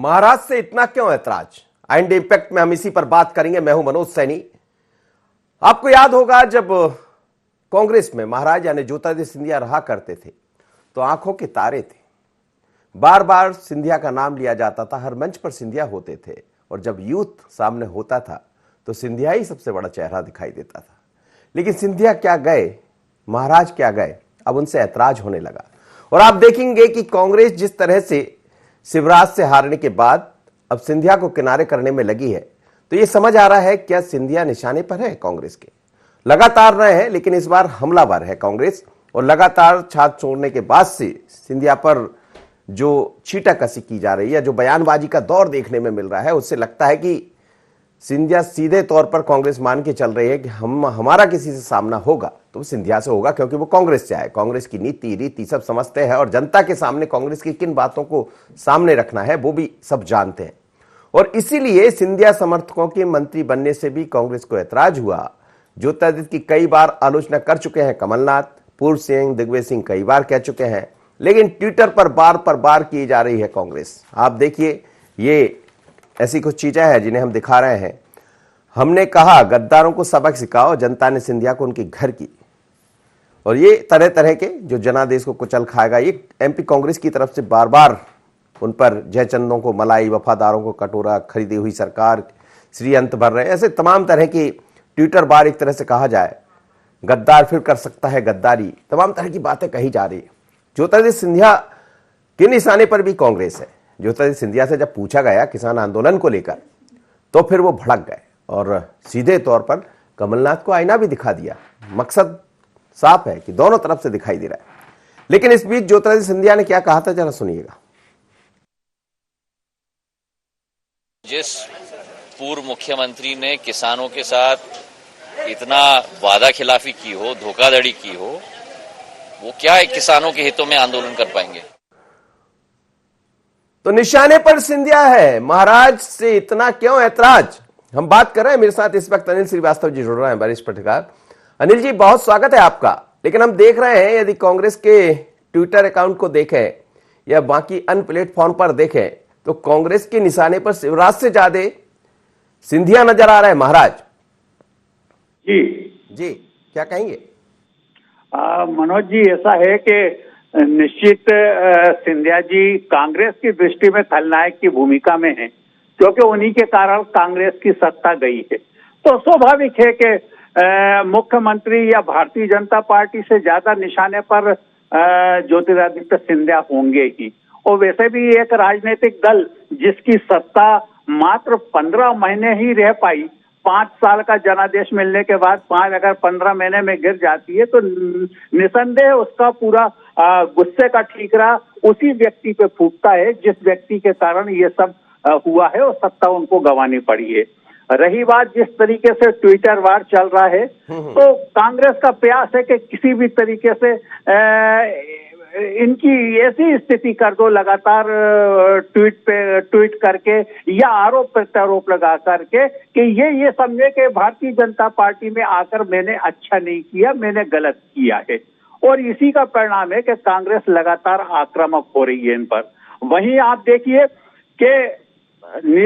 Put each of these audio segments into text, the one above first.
महाराष्ट्र से इतना क्यों ऐतराज? एंड इम्पैक्ट में हम इसी पर बात करेंगे। मैं हूं मनोज सैनी। आपको याद होगा जब कांग्रेस में महाराज यानी ज्योतिरादित्य सिंधिया रहा करते थे तो आंखों के तारे थे। बार बार सिंधिया का नाम लिया जाता था, हर मंच पर सिंधिया होते थे और जब यूथ सामने होता था तो सिंधिया ही सबसे बड़ा चेहरा दिखाई देता था। लेकिन सिंधिया क्या गए, महाराज क्या गए, अब उनसे ऐतराज होने लगा। और आप देखेंगे कि कांग्रेस जिस तरह से शिवराज से हारने के बाद अब सिंधिया को किनारे करने में लगी है, तो यह समझ आ रहा है क्या सिंधिया निशाने पर है कांग्रेस के। लगातार रहे हैं लेकिन इस बार हमलावर है कांग्रेस, और लगातार छात्र छोड़ने के बाद से सिंधिया पर जो छीटाकसी की जा रही है, जो बयानबाजी का दौर देखने में मिल रहा है, उससे लगता है कि सिंधिया सीधे तौर पर कांग्रेस मान के चल रही है कि हमारा किसी से सामना होगा तो सिंधिया से होगा, क्योंकि वो कांग्रेस से आए, कांग्रेस की नीति रीति सब समझते हैं और जनता के सामने कांग्रेस की किन बातों को सामने रखना है वो भी सब जानते हैं। और इसीलिए सिंधिया समर्थकों के मंत्री बनने से भी कांग्रेस को ऐतराज हुआ। ज्योतिरादित्य की कई बार आलोचना कर चुके हैं कमलनाथ, पूर्व सिंह, दिग्विजय सिंह कई बार कह चुके हैं, लेकिन ट्विटर पर बार की जा रही है कांग्रेस। आप देखिए, ये ऐसी कुछ चीजें हैं जिन्हें हम दिखा रहे हैं। हमने कहा गद्दारों को सबक सिखाओ, जनता ने सिंधिया को उनके घर की। और ये तरह तरह के जो जनादेश को कुचल खाएगा, ये एमपी कांग्रेस की तरफ से बार बार उन पर जयचंदों को मलाई, वफादारों को कटोरा, खरीदी हुई सरकार, श्री अंत भर रहे, ऐसे तमाम तरह की ट्विटर बार एक तरह से कहा जाए, गद्दार फिर कर सकता है गद्दारी, तमाम तरह की बातें कही जा रही है। ज्योतिरादित्य सिंधिया के निशाने पर भी कांग्रेस है। ज्योतिरादित्य सिंधिया से जब पूछा गया किसान आंदोलन को लेकर तो फिर वो भड़क गए और सीधे तौर पर कमलनाथ को आईना भी दिखा दिया। मकसद साफ है कि दोनों तरफ से दिखाई दे रहा है। लेकिन इस बीच ज्योतिरादित्य सिंधिया ने क्या कहा था, जरा सुनिएगा। जिस पूर्व मुख्यमंत्री ने किसानों के साथ इतना वादा खिलाफी की हो, धोखाधड़ी की हो, वो क्या किसानों के हितों में आंदोलन कर पाएंगे? तो निशाने पर सिंधिया है, महाराज से इतना क्यों ऐतराज? हम बात कर रहे हैं, मेरे साथ इस वक्त अनिल श्रीवास्तव जी जुड़ रहे हैं, वरिष्ठ पत्रकार। अनिल जी, बहुत स्वागत है आपका। लेकिन हम देख रहे हैं, यदि कांग्रेस के ट्विटर अकाउंट को देखें या बाकी अन्य प्लेटफॉर्म पर देखें तो कांग्रेस के निशाने पर शिवराज से ज्यादा सिंधिया नजर आ रहा है। महाराज जी क्या कहेंगे? मनोज जी, ऐसा है कि निश्चित सिंधिया जी कांग्रेस की दृष्टि में खलनायक की भूमिका में हैं, क्योंकि उन्हीं के कारण कांग्रेस की सत्ता गई है। तो स्वाभाविक है कि मुख्यमंत्री या भारतीय जनता पार्टी से ज्यादा निशाने पर ज्योतिरादित्य सिंधिया होंगे ही। और वैसे भी एक राजनीतिक दल जिसकी सत्ता मात्र 15 महीने ही रह पाई, 5 साल का जनादेश मिलने के बाद 5 अगर 15 महीने में गिर जाती है तो निसंदेह उसका पूरा गुस्से का ठीकरा उसी व्यक्ति पे फूटता है जिस व्यक्ति के कारण ये सब हुआ है और सत्ता उनको गंवानी पड़ी है। रही बात जिस तरीके से ट्विटर वार चल रहा है, तो कांग्रेस का प्रयास है कि किसी भी तरीके से इनकी ऐसी स्थिति कर दो, लगातार ट्वीट करके या आरोप प्रत्यारोप लगा करके कि ये समझे कि भारतीय जनता पार्टी में आकर मैंने अच्छा नहीं किया, मैंने गलत किया है। और इसी का परिणाम है कि कांग्रेस लगातार आक्रामक हो रही है इन पर। वहीं आप देखिए कि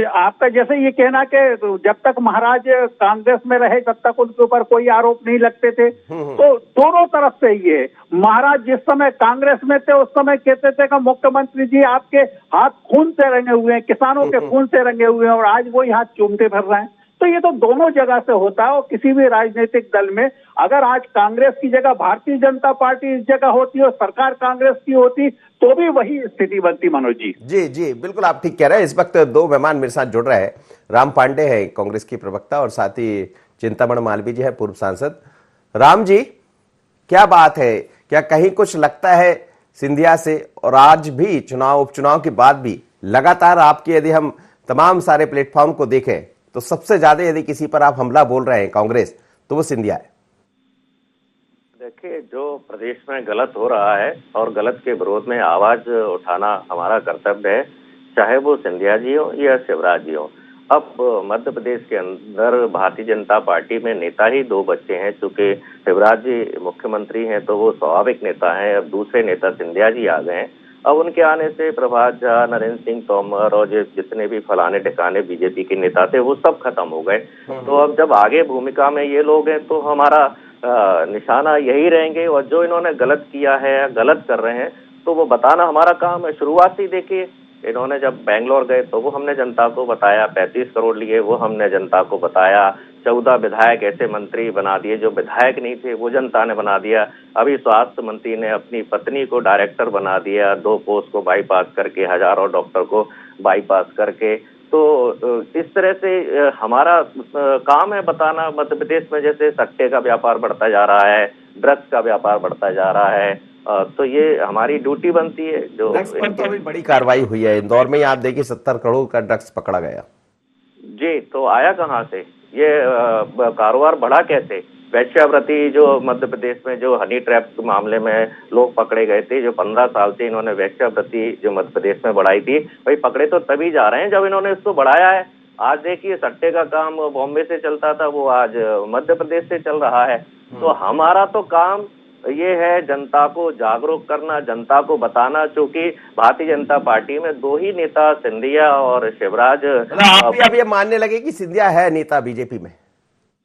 आपका जैसे ये कहना कि जब तक महाराज कांग्रेस में रहे तब तक उनके ऊपर कोई आरोप नहीं लगते थे, तो दोनों तरफ से ये है। महाराज जिस समय कांग्रेस में थे उस समय कहते थे कि मुख्यमंत्री जी आपके हाथ खून से रंगे हुए हैं, किसानों के खून से रंगे हुए हैं, और आज वही हाथ चूमते फिर रहे हैं। तो ये तो दोनों जगह से होता है। और किसी भी राजनीतिक दल में अगर आज कांग्रेस की जगह भारतीय जनता पार्टी इस जगह होती और सरकार कांग्रेस की होती तो भी वही स्थिति बनती। मनोज जी जी बिल्कुल आप ठीक कह रहे हैं। इस वक्त 2 मेहमान मेरे साथ जुड़ रहे हैं। राम पांडे हैं कांग्रेस की प्रवक्ता और साथ ही चिंतामणि मालवीय जी है, पूर्व सांसद। राम जी, क्या बात है, क्या कहीं कुछ लगता है सिंधिया से? और आज भी चुनाव उपचुनाव के बाद भी लगातार आपके, यदि हम तमाम सारे प्लेटफॉर्म को देखें तो सबसे ज्यादा यदि किसी पर आप हमला बोल रहे हैं कांग्रेस, तो वो सिंधिया है। देखिए, जो प्रदेश में गलत हो रहा है और गलत के विरोध में आवाज उठाना हमारा कर्तव्य है, चाहे वो सिंधिया जी हो या शिवराज जी हो। अब मध्य प्रदेश के अंदर भारतीय जनता पार्टी में नेता ही 2 बच्चे हैं। चूंकि शिवराज जी मुख्यमंत्री हैं तो वो स्वाभाविक नेता हैं, अब दूसरे नेता सिंधिया जी आ गए हैं। अब उनके आने से प्रभात झा, नरेंद्र सिंह तोमर और जितने भी फलाने ढिकाने बीजेपी के नेता थे वो सब खत्म हो गए। तो अब जब आगे भूमिका में ये लोग हैं तो हमारा निशाना यही रहेंगे, और जो इन्होंने गलत किया है, गलत कर रहे हैं, तो वो बताना हमारा काम है। शुरुआत ही देखिए, इन्होंने जब बेंगलोर गए तो वो हमने जनता को बताया, 35 करोड़ लिए वो हमने जनता को बताया, 14 विधायक ऐसे मंत्री बना दिए जो विधायक नहीं थे, वो जनता ने बना दिया। अभी स्वास्थ्य मंत्री ने अपनी पत्नी को डायरेक्टर बना दिया, 2 पोस्ट को बाईपास करके, हजारों डॉक्टर को बाईपास करके। तो इस तरह से हमारा काम है बताना। मध्य प्रदेश में जैसे सट्टे का व्यापार बढ़ता जा रहा है, ड्रग्स का व्यापार बढ़ता जा रहा है, तो ये हमारी ड्यूटी बनती है। जो ड्रग्स पर तो अभी बड़ी कार्रवाई हुई है इंदौर में, आप देखिए 70 करोड़ का ड्रग्स पकड़ा गया जी। तो आया कहाँ से ये कारोबार बढ़ा कैसे? वैश्यावृत्ति जो मध्य प्रदेश में जो हनी ट्रैप के मामले में लोग पकड़े गए थे, जो 15 साल से इन्होंने वैश्यावृत्ति जो मध्य प्रदेश में बढ़ाई थी, भाई पकड़े तो तभी जा रहे हैं जब इन्होंने इसको बढ़ाया है। आज देखिए सट्टे का काम बॉम्बे से चलता था, वो आज मध्य प्रदेश से चल रहा है। तो हमारा तो काम ये है जनता को जागरूक करना, जनता को बताना। क्योंकि भारतीय जनता पार्टी में 2 ही नेता, सिंधिया और शिवराज। आप भी अब ये मानने लगे कि सिंधिया है नेता बीजेपी में?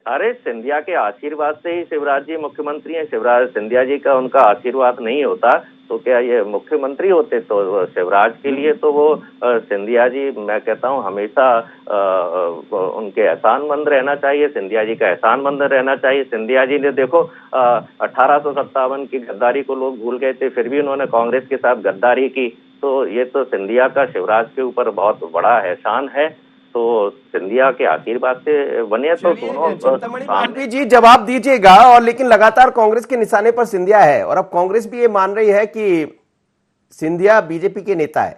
अरे सिंधिया के आशीर्वाद से ही शिवराज जी मुख्यमंत्री हैं। शिवराज सिंधिया जी का उनका आशीर्वाद नहीं होता तो क्या ये मुख्यमंत्री होते? तो शिवराज के लिए तो वो सिंधिया जी, मैं कहता हूँ हमेशा उनके एहसानमंद रहना चाहिए, सिंधिया जी का एहसानमंद रहना चाहिए। सिंधिया जी ने देखो 1857 की गद्दारी को लोग भूल गए थे, फिर भी उन्होंने कांग्रेस के साथ गद्दारी की। तो ये तो सिंधिया का शिवराज के ऊपर बहुत बड़ा एहसान है। तो सिंधिया के आशीर्वाद से बने तो दोनों। चिंतामणि मालवीय जी जवाब दीजिएगा। और लेकिन लगातार कांग्रेस के निशाने पर सिंधिया है, और अब कांग्रेस भी ये मान रही है कि सिंधिया बीजेपी के नेता है।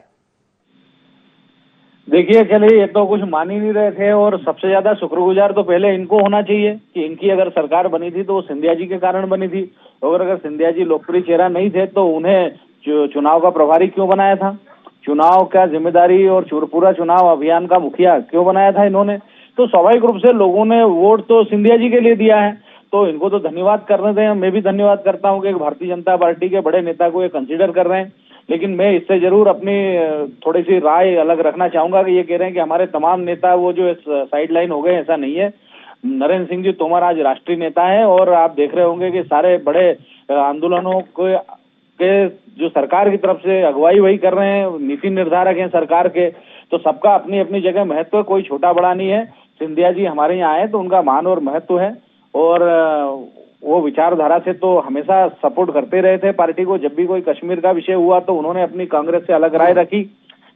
देखिए चलिए, ये तो कुछ मान ही नहीं रहे थे, और सबसे ज्यादा शुक्रगुजार तो पहले इनको होना चाहिए कि इनकी अगर सरकार बनी थी तो वो सिंधिया जी के कारण बनी थी। और अगर सिंधिया जी लोकप्रिय चेहरा नहीं थे तो उन्हें चुनाव का प्रभारी क्यों बनाया था, चुनाव का जिम्मेदारी और पूरा चुनाव अभियान का मुखिया क्यों बनाया था इन्होंने? तो स्वाभाविक रूप से लोगों ने वोट तो सिंधिया जी के लिए दिया है, तो इनको तो धन्यवाद करने दें। मैं भी धन्यवाद करता हूं कि भारतीय जनता पार्टी के बड़े नेता को ये कंसीडर कर रहे हैं। लेकिन मैं इससे जरूर अपनी थोड़ी सी राय अलग रखना चाहूंगा कि ये कह रहे हैं कि हमारे तमाम नेता वो जो साइड लाइन हो गए, ऐसा नहीं है। नरेंद्र सिंह जी तोमर आज राष्ट्रीय नेता है, और आप देख रहे होंगे कि सारे बड़े आंदोलनों के जो सरकार की तरफ से अगुवाई वही कर रहे हैं, नीति निर्धारक हैं सरकार के। तो सबका अपनी अपनी जगह महत्व है, कोई छोटा बड़ा नहीं है। सिंधिया जी हमारे यहाँ आए तो उनका मान और महत्व है, और वो विचारधारा से तो हमेशा सपोर्ट करते रहे थे पार्टी को। जब भी कोई कश्मीर का विषय हुआ तो उन्होंने अपनी कांग्रेस से अलग राय रखी,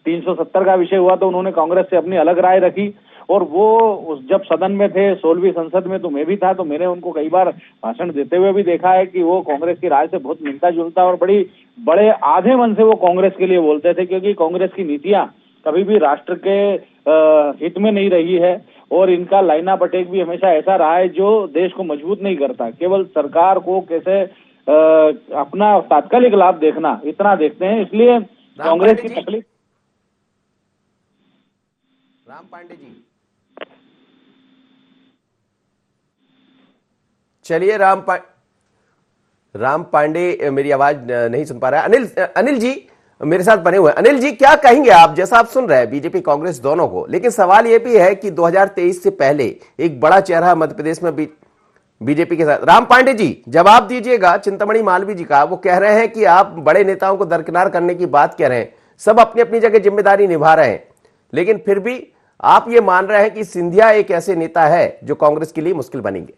370 का विषय हुआ तो उन्होंने कांग्रेस से अपनी अलग राय रखी। और वो जब सदन में थे, 16वीं संसद में, तो मैं भी था, तो मैंने उनको कई बार भाषण देते हुए भी देखा है कि वो कांग्रेस की राय से बहुत मिलता जुलता और बड़े आधे मन से वो कांग्रेस के लिए बोलते थे। क्योंकि कांग्रेस की नीतियां कभी भी राष्ट्र के हित में नहीं रही है, और इनका लाइना अटैक भी हमेशा ऐसा रहा है जो देश को मजबूत नहीं करता, केवल सरकार को कैसे अपना तात्कालिक लाभ देखना, इतना देखते हैं। इसलिए कांग्रेस की तकलीफ। राम पांडे जी, चलिए राम पांडे मेरी आवाज नहीं सुन पा रहा है। अनिल जी मेरे साथ बने हुए हैं। अनिल जी क्या कहेंगे आप? जैसा आप सुन रहे हैं बीजेपी कांग्रेस दोनों को, लेकिन सवाल यह भी है कि 2023 से पहले एक बड़ा चेहरा मध्य प्रदेश में बीजेपी के साथ। राम पांडे जी जवाब दीजिएगा चिंतामणि मालवीय जी का। वो कह रहे हैं कि आप बड़े नेताओं को दरकिनार करने की बात कह रहे हैं, सब अपनी अपनी जगह जिम्मेदारी निभा रहे हैं, लेकिन फिर भी आप ये मान रहे हैं कि सिंधिया एक ऐसे नेता है जो कांग्रेस के लिए मुश्किल बनेंगे।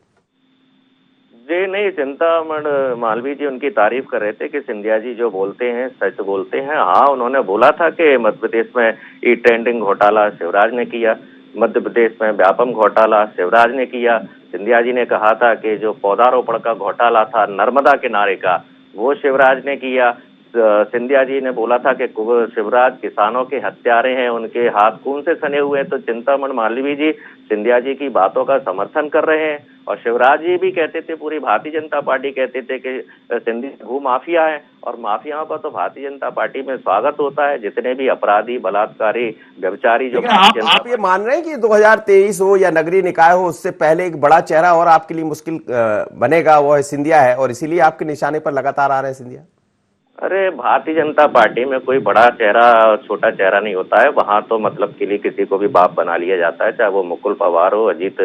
जी नहीं, चिंतामणि मालवीय जी उनकी तारीफ कर रहे थे कि सिंधिया जी जो बोलते हैं सच बोलते हैं। हाँ, उन्होंने बोला था कि मध्य प्रदेश में ई टेंडरिंग घोटाला शिवराज ने किया, मध्य प्रदेश में व्यापम घोटाला शिवराज ने किया। सिंधिया जी ने कहा था कि जो पौधारोपण का घोटाला था नर्मदा किनारे का, वो शिवराज ने किया। सिंधिया जी ने बोला था कि शिवराज किसानों के हत्यारे हैं, उनके हाथ खून से सने हुए हैं। तो चिंतामणि मालवीय जी सिंधिया जी की बातों का समर्थन कर रहे हैं। और शिवराज जी भी कहते थे, पूरी भारतीय जनता पार्टी कहते थे कि सिंधिया भू माफिया है, और माफियाओं का तो भारतीय जनता पार्टी में स्वागत होता है। जितने भी अपराधी, बलात्कारी, व्यभिचारी जो आप ये मान रहे हैं कि 2023 हो या नगरीय निकाय हो, उससे पहले एक बड़ा चेहरा और आपके लिए मुश्किल बनेगा, वो है सिंधिया है, और इसीलिए आपके निशाने पर लगातार आ रहे हैं सिंधिया? अरे भारतीय जनता पार्टी में कोई बड़ा चेहरा और छोटा चेहरा नहीं होता है। वहां तो मतलब के लिए किसी को भी बाप बना लिया जाता है, चाहे वो मुकुल पवार हो, अजीत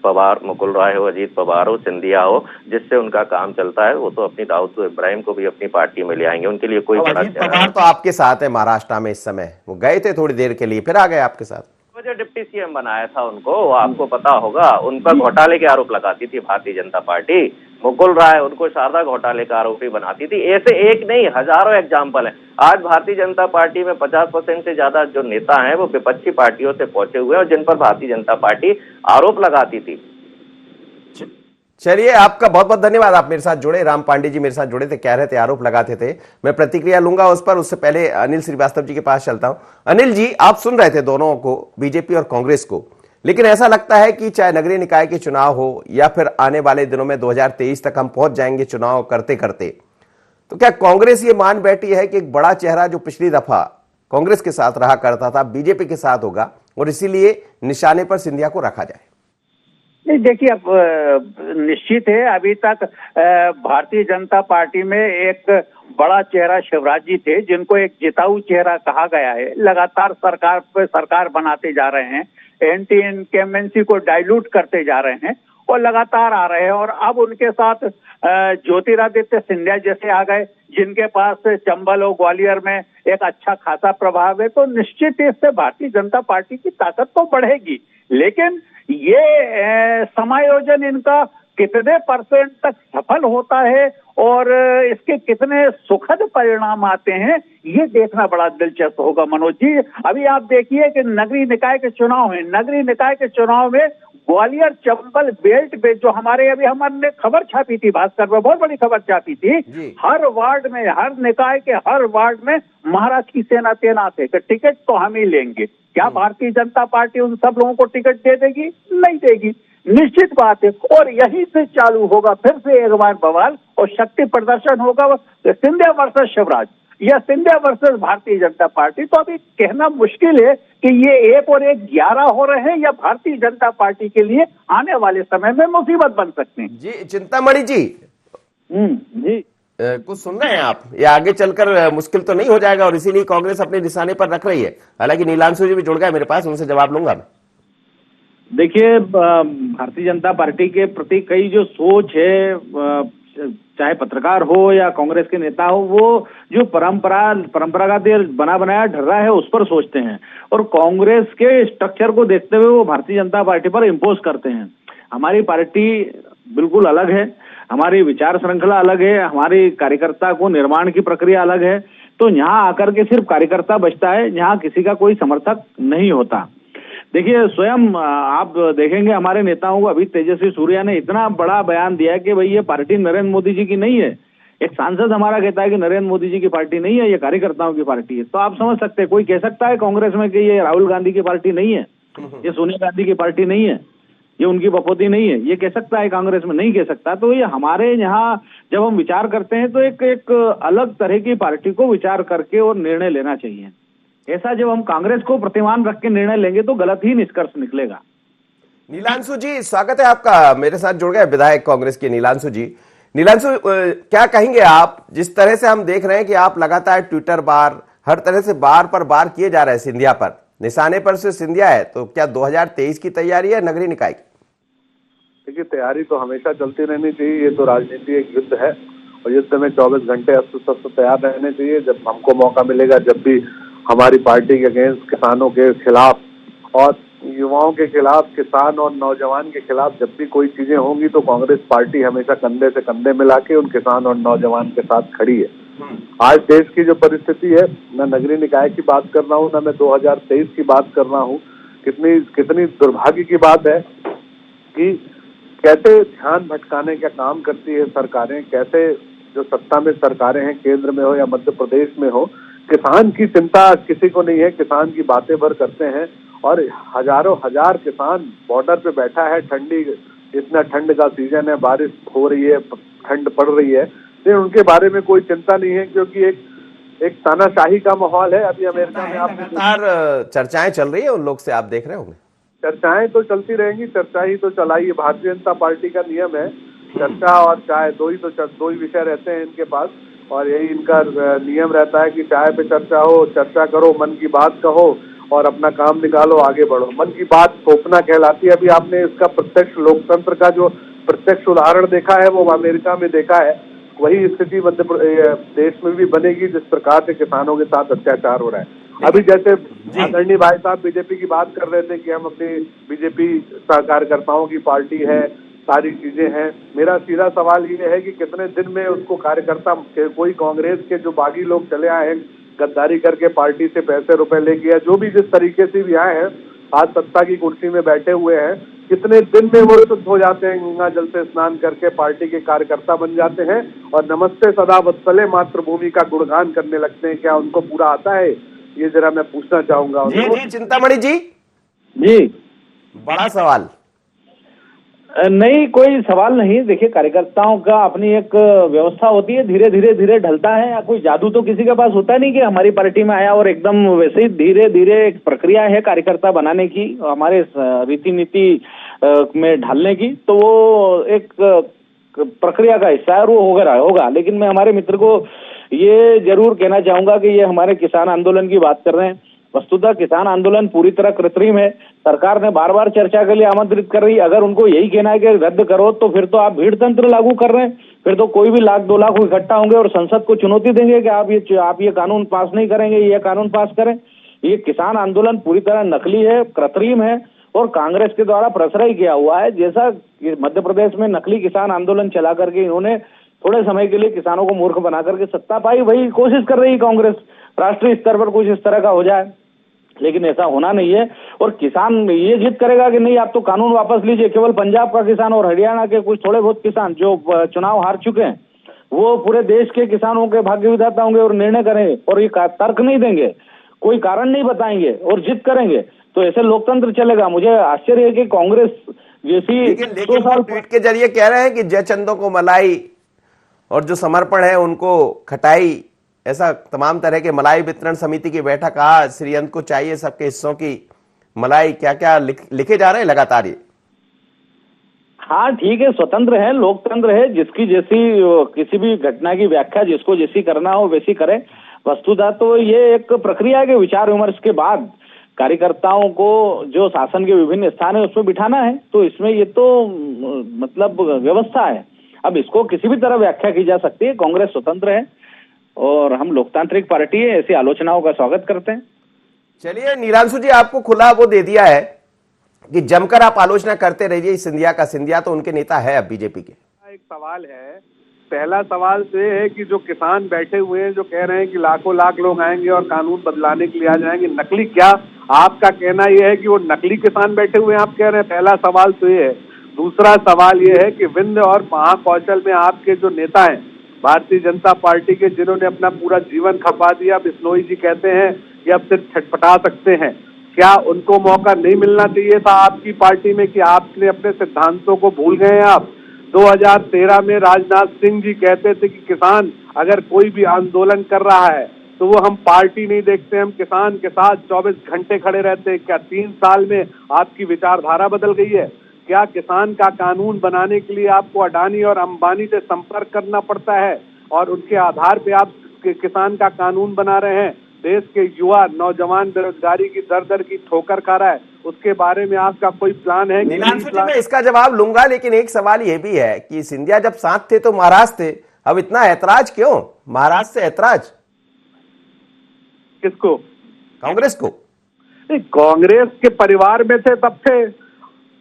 पवार, मुकुल राय हो, अजीत पवार हो, सिंधिया हो, जिससे उनका काम चलता है वो तो अपनी दाऊद इब्राहिम को भी अपनी पार्टी में ले आएंगे। उनके लिए कोई बड़ा अजीत चेहरा पवार तो आपके साथ है महाराष्ट्र में इस समय, वो गए थे थोड़ी देर के लिए फिर आ गए आपके साथ। जो डिप्टी सीएम बनाया था उनको, आपको पता होगा, उन पर घोटाले के आरोप लगाती थी भारतीय जनता पार्टी। मुकुल राय उनको शारदा घोटाले का आरोपी बनाती थी। ऐसे एक नहीं हजारों एग्जाम्पल हैं। आज भारतीय जनता पार्टी में 50% से ज्यादा जो नेता हैं वो विपक्षी पार्टियों से पहुंचे हुए हैं और जिन पर भारतीय जनता पार्टी आरोप लगाती थी। चलिए, आपका बहुत बहुत धन्यवाद। आप मेरे साथ जुड़े, राम पांडे जी मेरे साथ जुड़े थे, कह रहे थे आरोप लगाते थे। मैं प्रतिक्रिया लूंगा उस पर, उससे पहले अनिल श्रीवास्तव जी के पास चलता हूं। अनिल जी, आप सुन रहे थे दोनों को, बीजेपी और कांग्रेस को, लेकिन ऐसा लगता है कि चाहे नगरीय निकाय के चुनाव हो या फिर आने वाले दिनों में 2023 तक हम पहुंच जाएंगे चुनाव करते करते, तो क्या कांग्रेस ये मान बैठी है कि एक बड़ा चेहरा जो पिछली दफा कांग्रेस के साथ रहा करता था बीजेपी के साथ होगा और इसीलिए निशाने पर सिंधिया को रखा जाए? नहीं, देखिए, अब निश्चित है, अभी तक भारतीय जनता पार्टी में एक बड़ा चेहरा शिवराज जी थे, जिनको एक जिताऊ चेहरा कहा गया है। लगातार सरकार पे सरकार बनाते जा रहे हैं, एंटी इनकम्बेंसी को डाइल्यूट करते जा रहे हैं और लगातार आ रहे हैं। और अब उनके साथ ज्योतिरादित्य सिंधिया जैसे आ गए, जिनके पास चंबल और ग्वालियर में एक अच्छा खासा प्रभाव है, तो निश्चित इससे भारतीय जनता पार्टी की ताकत तो बढ़ेगी। लेकिन ये समायोजन इनका कितने परसेंट तक सफल होता है और इसके कितने सुखद परिणाम आते हैं, ये देखना बड़ा दिलचस्प होगा मनोज जी। अभी आप देखिए कि नगरीय निकाय के चुनाव है, नगरीय निकाय के चुनाव में ग्वालियर चंबल बेल्ट पे जो हमने खबर छापी थी, भास्कर में बहुत बड़ी खबर छापी थी, हर वार्ड में, हर निकाय के हर वार्ड में महाराज की सेना तैनात है कि टिकट तो हम ही लेंगे। क्या भारतीय जनता पार्टी उन सब लोगों को टिकट दे देगी? नहीं देगी, निश्चित बात है। और यहीं से चालू होगा फिर से एक बार बवाल और शक्ति प्रदर्शन होगा, सिंधिया वर्सेस शिवराज या सिंधिया वर्सेस भारतीय जनता पार्टी। तो अभी कहना मुश्किल है कि ये 1 और 1 11 हो रहे हैं या भारतीय जनता पार्टी के लिए आने वाले समय में मुसीबत बन सकते हैं। जी चिंतामणि जी, जी कुछ सुन रहे हैं आप? ये आगे चलकर मुश्किल तो नहीं हो जाएगा और इसीलिए कांग्रेस अपने निशाने पर रख रही है? हालांकि नीलांशु जी भी जुड़ गए मेरे पास, उनसे जवाब लूंगा मैं। देखिए, भारतीय जनता पार्टी के प्रति कई जो सोच है, चाहे पत्रकार हो या कांग्रेस के नेता हो, वो जो परंपरागत बना बनाया ढर्रा है उस पर सोचते हैं और कांग्रेस के स्ट्रक्चर को देखते हुए वो भारतीय जनता पार्टी पर इम्पोज करते हैं। हमारी पार्टी बिल्कुल अलग है, हमारी विचार श्रृंखला अलग है, हमारी कार्यकर्ता को निर्माण की प्रक्रिया अलग है। तो यहाँ आकर के सिर्फ कार्यकर्ता बचता है, यहाँ किसी का कोई समर्थक नहीं होता। देखिए, स्वयं आप देखेंगे हमारे नेताओं को, अभी तेजस्वी सूर्या ने इतना बड़ा बयान दिया है कि भाई ये पार्टी नरेंद्र मोदी जी की नहीं है। एक सांसद हमारा कहता है कि नरेंद्र मोदी जी की पार्टी नहीं है, ये कार्यकर्ताओं की पार्टी है। तो आप समझ सकते हैं, कोई कह सकता है कांग्रेस में कि ये राहुल गांधी की पार्टी नहीं है, ये सोनिया गांधी की पार्टी नहीं है, ये उनकी बपोती नहीं है, ये कह सकता है कांग्रेस में? नहीं कह सकता। तो ये हमारे यहाँ जब हम विचार करते हैं तो एक अलग तरह की पार्टी को विचार करके और निर्णय लेना चाहिए। ऐसा जब हम कांग्रेस को प्रतिमान रख के निर्णय लेंगे तो गलत ही निष्कर्ष निकलेगा। नीलांशु जी, स्वागत है आपका। मेरे साथ जुड़ गए विधायक कांग्रेस के नीलांशु जी। नीलांशु, क्या कहेंगे आप, जिस तरह से हम देख रहे हैं कि आप लगातार ट्विटर बार हर तरह से बार पर बार किए जा रहे हैं सिंधिया पर, निशाने पर से सिंधिया है, तो क्या 2023 की तैयारी है नगरीय निकाय की? देखिए, तैयारी तो हमेशा चलती रहनी चाहिए, ये तो राजनीति एक युद्ध है और युद्ध में 24 घंटे अस्त्र तैयार रहने चाहिए। जब हमको मौका मिलेगा, जब भी हमारी पार्टी के अगेंस्ट, किसानों के खिलाफ और युवाओं के खिलाफ, किसान और नौजवान के खिलाफ जब भी कोई चीजें होंगी, तो कांग्रेस पार्टी हमेशा कंधे से कंधे मिला के उन किसान और नौजवान के साथ खड़ी है। आज देश की जो परिस्थिति है, मैं नगरीय निकाय की बात कर रहा हूँ, ना मैं 2023 की बात कर रहा हूँ, कितनी दुर्भाग्य की बात है कि कैसे ध्यान भटकाने का काम करती है सरकारें, कैसे जो सत्ता में सरकारें हैं, केंद्र में हो या मध्य प्रदेश में हो, किसान की चिंता किसी को नहीं है, किसान की बातें भर करते हैं और हजारों हजार किसान बॉर्डर पे बैठा है। इतना ठंड का सीजन है, बारिश हो रही है, ठंड पड़ रही है, लेकिन उनके बारे में कोई चिंता नहीं है, क्योंकि एक तानाशाही का माहौल है। अभी अमेरिका में आप चर्चाएं चल रही है उन लोग से, आप देख रहे होंगे। चर्चाएं तो चलती रहेंगी, चर्चा ही तो चलाइए, भारतीय जनता पार्टी का नियम है चर्चा और चाहे दो ही विषय रहते हैं इनके पास। और यही इनका नियम रहता है कि चाय पे चर्चा हो, चर्चा करो, मन की बात कहो और अपना काम निकालो, आगे बढ़ो। मन की बात थोपना कहलाती है। अभी आपने इसका प्रत्यक्ष लोकतंत्र का जो प्रत्यक्ष उदाहरण देखा है वो अमेरिका में देखा है। वही स्थिति मध्य देश में भी बनेगी जिस प्रकार से किसानों के साथ अत्याचार हो रहा है। अभी जैसे आदरणीय भाई साहब बीजेपी की बात कर रहे थे कि हम अपनी बीजेपी कार्यकर्ताओं की पार्टी है, सारी चीजें हैं। मेरा सीधा सवाल ये है कि कितने दिन में उसको कार्यकर्ता, कोई कांग्रेस के जो बागी लोग चले आए हैं गद्दारी करके पार्टी से पैसे रुपए लेके, या जो भी जिस तरीके से भी आए हैं आज सत्ता की कुर्सी में बैठे हुए हैं, कितने दिन में वो शुद्ध हो जाते हैं, गंगा जल से स्नान करके पार्टी के कार्यकर्ता बन जाते हैं और नमस्ते सदा वत्सले मातृभूमि का गुणगान करने लगते हैं। क्या उनको पूरा आता है? ये जरा मैं पूछना चाहूंगा। जी चिंतामणि जी, बड़ा सवाल नहीं, कोई सवाल नहीं। देखिए, कार्यकर्ताओं का अपनी एक व्यवस्था होती है, धीरे धीरे ढलता है। या कोई जादू तो किसी के पास होता नहीं कि हमारी पार्टी में आया और एकदम वैसे ही धीरे धीरे एक प्रक्रिया है कार्यकर्ता बनाने की, हमारे रीति नीति में ढालने की। तो वो एक प्रक्रिया का हिस्सा है और वो होगा। लेकिन मैं हमारे मित्र को ये जरूर कहना चाहूंगा कि ये हमारे किसान आंदोलन की बात कर रहे हैं। वस्तुतः किसान आंदोलन पूरी तरह कृत्रिम है। सरकार ने बार बार चर्चा के लिए आमंत्रित कर रही। अगर उनको यही कहना है कि रद्द करो, तो फिर तो आप भीड़ तंत्र लागू कर रहे हैं। फिर तो कोई भी 1-2 लाख इकट्ठा होंगे और संसद को चुनौती देंगे कि आप ये कानून पास नहीं करेंगे, ये कानून पास करें। ये किसान आंदोलन पूरी तरह नकली है, कृत्रिम है और कांग्रेस के द्वारा प्रश्रय किया हुआ है। जैसा मध्य प्रदेश में नकली किसान आंदोलन चला करके इन्होंने थोड़े समय के लिए किसानों को मूर्ख बना करके सत्ता पाई, वही कोशिश कर रही कांग्रेस राष्ट्रीय स्तर पर कुछ इस तरह का हो जाए। लेकिन ऐसा होना नहीं है। और किसान ये जिद करेगा कि नहीं आप तो कानून वापस लीजिए, केवल पंजाब का किसान और हरियाणा के कुछ थोड़े बहुत किसान जो चुनाव हार चुके हैं वो पूरे देश के किसानों के भाग्य विधाता होंगे और निर्णय करेंगे और ये तर्क नहीं देंगे, कोई कारण नहीं बताएंगे और जिद करेंगे, तो ऐसे लोकतंत्र चलेगा? मुझे आश्चर्य है कि कांग्रेस जैसी लेकिन ट्वीट के जरिए कह रहे हैं कि जयचंदों को मलाई और जो समर्पण है उनको खटाई, ऐसा तमाम तरह के मलाई वितरण समिति की बैठक आज श्रीअंत को चाहिए सबके हिस्सों की मलाई, क्या क्या लिखे जा रहे हैं लगातार ये। हाँ ठीक है, स्वतंत्र है, लोकतंत्र है, जिसकी जैसी किसी भी घटना की व्याख्या जिसको जैसी करना हो वैसी करे। वस्तुतः तो ये एक प्रक्रिया के विचार विमर्श के बाद कार्यकर्ताओं को जो शासन के विभिन्न स्थान है उसमें बिठाना है। तो इसमें ये तो मतलब व्यवस्था है। अब इसको किसी भी तरह व्याख्या की जा सकती है। कांग्रेस स्वतंत्र है और हम लोकतांत्रिक पार्टी है, ऐसी आलोचनाओं का स्वागत करते हैं। चलिए नीलांशु जी, आपको खुला वो दे दिया है कि जमकर आप आलोचना करते रहिए सिंधिया का। सिंधिया तो उनके नेता है अब बीजेपी के। एक सवाल है, पहला सवाल तो ये है कि जो किसान बैठे हुए हैं जो कह रहे हैं कि लाखों लाख लोग आएंगे और कानून बदलाने के लिए आ जाएंगे, नकली क्या? आपका कहना यह है कि वो नकली किसान बैठे हुए हैं, आप कह रहे हैं? पहला सवाल तो ये है। दूसरा सवाल ये है कि विंध्य और महाकौशल में आपके जो नेता हैं भारतीय जनता पार्टी के, जिन्होंने अपना पूरा जीवन खपा दिया, बिश्नोई जी कहते हैं कि अब सिर्फ छटपटा सकते हैं, क्या उनको मौका नहीं मिलना चाहिए था आपकी पार्टी में कि आपने अपने सिद्धांतों को भूल गए हैं आप? 2013 में राजनाथ सिंह जी कहते थे कि किसान अगर कोई भी आंदोलन कर रहा है तो वो हम पार्टी नहीं देखते, हम किसान के साथ 24 घंटे खड़े रहते हैं। क्या 3 साल में आपकी विचारधारा बदल गई है? क्या किसान का कानून बनाने के लिए आपको अडानी और अंबानी से संपर्क करना पड़ता है और उनके आधार पे आप किसान का कानून बना रहे हैं? देश के युवा नौजवान बेरोजगारी की दर की ठोकर खा रहा है, उसके बारे में आपका कोई प्लान है? नीलांशु जी, मैं इसका जवाब लूंगा, लेकिन एक सवाल ये भी है कि सिंधिया जब साथ थे तो महाराष्ट्र थे, अब इतना ऐतराज क्यों? महाराष्ट्र से ऐतराज किसको? कांग्रेस को? नहीं, कांग्रेस के परिवार में थे तब थे,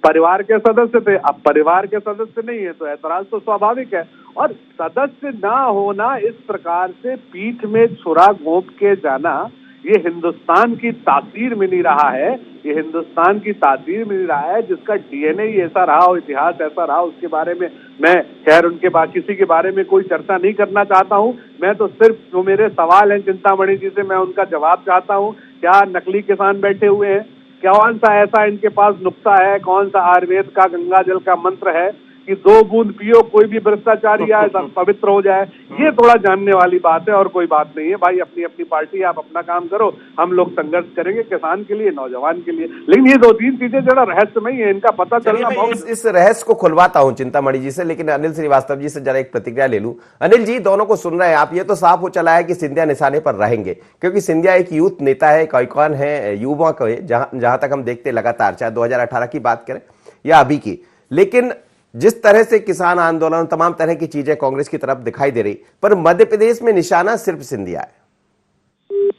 परिवार के सदस्य थे। अब परिवार के सदस्य नहीं है तो ऐतराज तो स्वाभाविक है। और सदस्य ना होना, इस प्रकार से पीठ में छुरा घोंप के जाना, ये हिंदुस्तान की तासीर में नहीं रहा है। ये हिंदुस्तान की तासीर में नहीं रहा है जिसका डीएनए ही ऐसा रहा हो, इतिहास ऐसा रहा, उसके बारे में मैं खैर उनके बाद किसी के बारे में कोई चर्चा नहीं करना चाहता हूं। मैं तो सिर्फ जो मेरे सवाल हैं चिंतामणि जी से, मैं उनका जवाब चाहता हूं। क्या नकली किसान बैठे हुए हैं? कौन सा ऐसा इनके पास नुक्ता है, कौन सा आयुर्वेद का गंगा जल का मंत्र है कि 2 बूंद पियो कोई भी भ्रष्टाचारी आए पवित्र हो जाए, ये थोड़ा जानने वाली बात है और कोई बात नहीं है। भाई अपनी अपनी पार्टी, आप अपना काम करो, हम लोग संघर्ष करेंगे किसान के लिए, नौजवान के लिए। लेकिन ये 2-3 चीजें जरा रहस्यमयी है, इनका पता चलना बहुत। इस रहस्य को खुलवाता हूं चिंतामणि जी से, लेकिन अनिल श्रीवास्तव जी से जरा एक प्रतिक्रिया ले लूं। अनिल जी, दोनों को सुन रहे हैं आप, ये तो साफ हो चला है कि सिंधिया निशाने पर रहेंगे, क्योंकि सिंधिया एक यूथ नेता है, एक आइकॉन है युवा को, जहां तक हम देखते लगातार, चाहे 2018 की बात करें या अभी की। लेकिन जिस तरह से किसान आंदोलन, तमाम तरह की चीजें कांग्रेस की तरफ दिखाई दे रही, पर मध्य प्रदेश में निशाना सिर्फ सिंधिया है।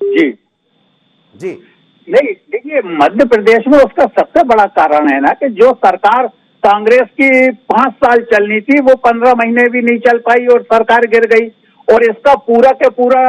जी जी नहीं, देखिए मध्य प्रदेश में उसका सबसे बड़ा कारण है ना कि जो सरकार कांग्रेस की 5 साल चलनी थी वो 15 महीने भी नहीं चल पाई और सरकार गिर गई। और इसका पूरा के पूरा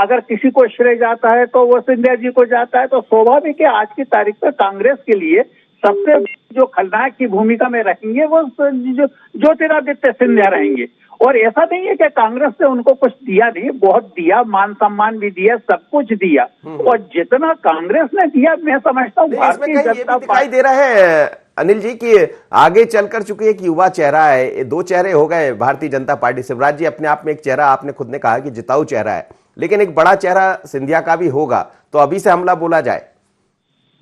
अगर किसी को श्रेय जाता है तो वो सिंधिया जी को जाता है। तो स्वाभाविक है आज की तारीख पर कांग्रेस के लिए सबसे जो खलनायक की भूमिका में रहेंगे वो ज्योतिरादित्य सिंधिया रहेंगे। और ऐसा नहीं है कि कांग्रेस ने उनको कुछ दिया नहीं, बहुत दिया, मान सम्मान भी दिया, सब कुछ दिया। और जितना कांग्रेस ने दिया, मैं समझता हूँ भारतीय जनता दिखाई दे रहा है अनिल जी की आगे चलकर, चुकी एक युवा चेहरा है, 2 चेहरे हो गए भारतीय जनता पार्टी। शिवराज जी अपने आप में एक चेहरा, आपने खुद ने कहा कि जिताऊ चेहरा है, लेकिन एक बड़ा चेहरा सिंधिया का भी होगा, तो अभी से हमला बोला जाए?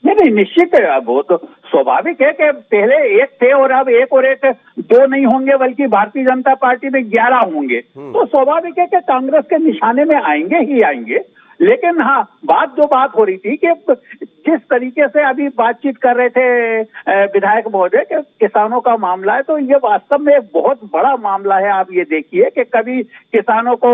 नहीं, निश्चित है। वो तो स्वाभाविक है कि पहले 1 थे और अब 1 और 1 2 नहीं होंगे, बल्कि भारतीय जनता पार्टी में 11 होंगे। तो स्वाभाविक है कि कांग्रेस के निशाने में आएंगे ही आएंगे। लेकिन हाँ, जो बात हो रही थी कि जिस तरीके से अभी बातचीत कर रहे थे विधायक महोदय कि किसानों का मामला है, तो ये वास्तव में एक बहुत बड़ा मामला है। आप ये देखिए कि कभी किसानों को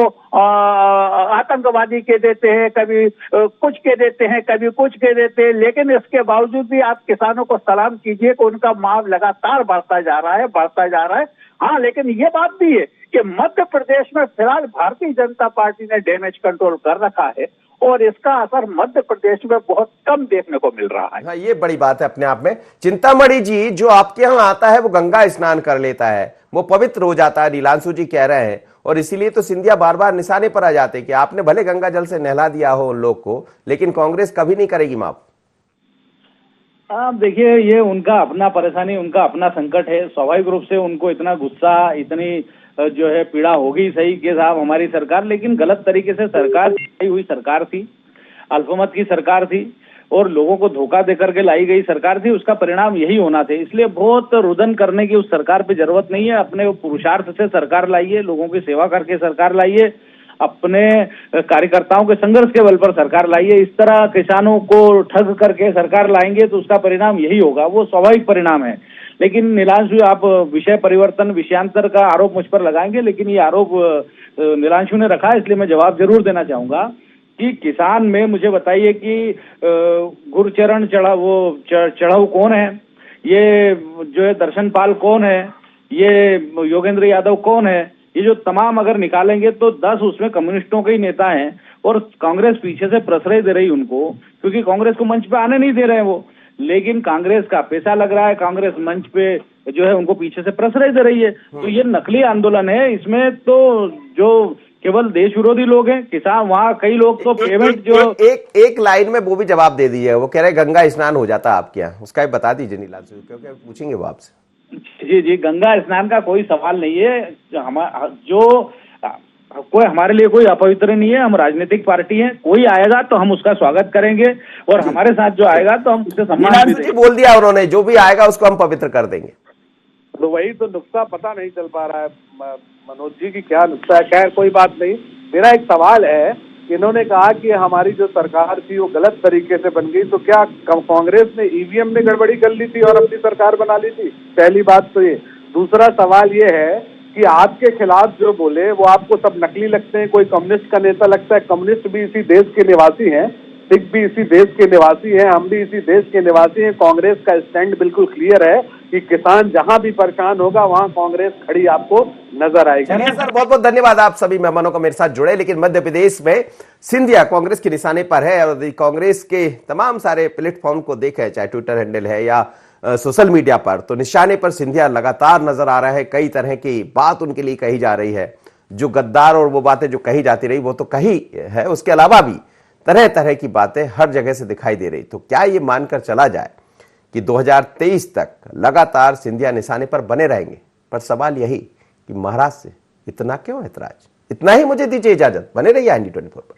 आतंकवादी कह देते हैं, कभी कुछ कह देते हैं, कभी कुछ कह देते हैं, लेकिन इसके बावजूद भी आप किसानों को सलाम कीजिए कि उनका मांग लगातार बढ़ता जा रहा है। हाँ, लेकिन ये बात भी है कि मध्य प्रदेश में फिलहाल भारतीय जनता पार्टी ने डैमेज कंट्रोल कर रखा है और इसका असर मध्य प्रदेश में बहुत कम देखने को मिल रहा है। हाँ, ये बड़ी बात है अपने आप में। चिंतामणि जी, जो आपके यहाँ आता है वो गंगा स्नान कर लेता है, वो पवित्र हो जाता है, नीलांशु जी कह रहे हैं, और इसीलिए तो सिंधिया बार बार निशाने पर आ जाते कि आपने भले गंगा जल से नहला दिया हो उन लोग को, लेकिन कांग्रेस कभी नहीं करेगी माफ। आप देखिए, ये उनका अपना परेशानी, उनका अपना संकट है। स्वाभाविक रूप से उनको इतना गुस्सा, इतनी जो है पीड़ा होगी सही कि साहब हमारी सरकार, लेकिन गलत तरीके से सरकार लाई हुई सरकार थी, अल्पमत की सरकार थी और लोगों को धोखा देकर के लाई गई सरकार थी। उसका परिणाम यही होना था। इसलिए बहुत रुदन करने की उस सरकार पे जरूरत नहीं है। अपने पुरुषार्थ से सरकार लाइए, लोगों की सेवा करके सरकार लाइए, अपने कार्यकर्ताओं के संघर्ष के बल पर सरकार लाइए। इस तरह किसानों को ठग करके सरकार लाएंगे तो उसका परिणाम यही होगा, वो स्वाभाविक परिणाम है। लेकिन नीलांशु, आप विषय परिवर्तन, विषयांतर का आरोप मुझ पर लगाएंगे, लेकिन ये आरोप नीलांशु ने रखा है, इसलिए मैं जवाब जरूर देना चाहूंगा कि किसान में मुझे बताइए कि गुरचरण चढ़ाऊ कौन है, ये जो है दर्शन पाल कौन है, ये योगेंद्र यादव कौन है, ये जो तमाम अगर निकालेंगे तो 10 उसमें कम्युनिस्टों के ही नेता हैं और कांग्रेस पीछे से प्रश्रय दे रही उनको, क्योंकि कांग्रेस को मंच पे आने नहीं दे रहे हैं वो। लेकिन कांग्रेस का पैसा लग रहा है, कांग्रेस मंच पे जो है उनको पीछे से प्रश्रय दे रही है। तो ये नकली आंदोलन है। इसमें तो जो केवल देश विरोधी लोग हैं, किसान, वहाँ कई लोग तो पेमेंट जो एक लाइन में वो भी जवाब दे दिए, वो कह रहे गंगा स्नान हो जाता आपके यहाँ, उसका भी बता दीजिए नीलांशु, क्योंकि पूछेंगे वो आपसे। जी, गंगा स्नान का कोई सवाल नहीं है। कोई हमारे लिए कोई अपवित्र नहीं है। हम राजनीतिक पार्टी हैं, कोई आएगा तो हम उसका स्वागत करेंगे और हमारे साथ जो आएगा तो हम उससे सम्मान भी बोल दिया उन्होंने, जो भी आएगा उसको हम पवित्र कर देंगे। तो वही तो नुक्सा पता नहीं चल पा रहा है मनोज जी की, क्या नुक्सा है। खैर कोई बात नहीं। मेरा एक सवाल है कि इन्होंने कहा कि हमारी जो सरकार थी वो गलत तरीके से बन गई, तो क्या कांग्रेस ने ईवीएम में गड़बड़ी कर ली थी और अपनी सरकार बना ली थी? पहली बात तो ये। दूसरा सवाल ये है कि आपके खिलाफ जो बोले वो आपको सब नकली लगते हैं, कोई कम्युनिस्ट का नेता लगता है। कम्युनिस्ट भी इसी देश के निवासी हैं, सिख भी इसी देश के निवासी हैं, हम भी इसी देश के निवासी हैं। कांग्रेस का स्टैंड बिल्कुल क्लियर है कि किसान जहां भी परेशान होगा वहां कांग्रेस खड़ी आपको नजर आएगी। चलिए सर, बहुत बहुत धन्यवाद आप सभी मेहमानों को मेरे साथ जुड़े। लेकिन मध्य प्रदेश में सिंधिया कांग्रेस के निशाने पर है और कांग्रेस के तमाम सारे प्लेटफॉर्म को देखे, चाहे ट्विटर हैंडल है या सोशल मीडिया पर, तो निशाने पर सिंधिया लगातार नजर आ रहा है। कई तरह की बात उनके लिए कही जा रही है, जो गद्दार और वो बातें जो कही जाती रही वो तो कही है, उसके अलावा भी तरह तरह की बातें हर जगह से दिखाई दे रही। तो क्या ये मानकर चला जाए कि 2023 तक लगातार सिंधिया निशाने पर बने रहेंगे? पर सवाल यही कि महाराज से इतना क्यों ऐतराज। इतना ही, मुझे दीजिए इजाजत, बने रहिए IND 24 पर।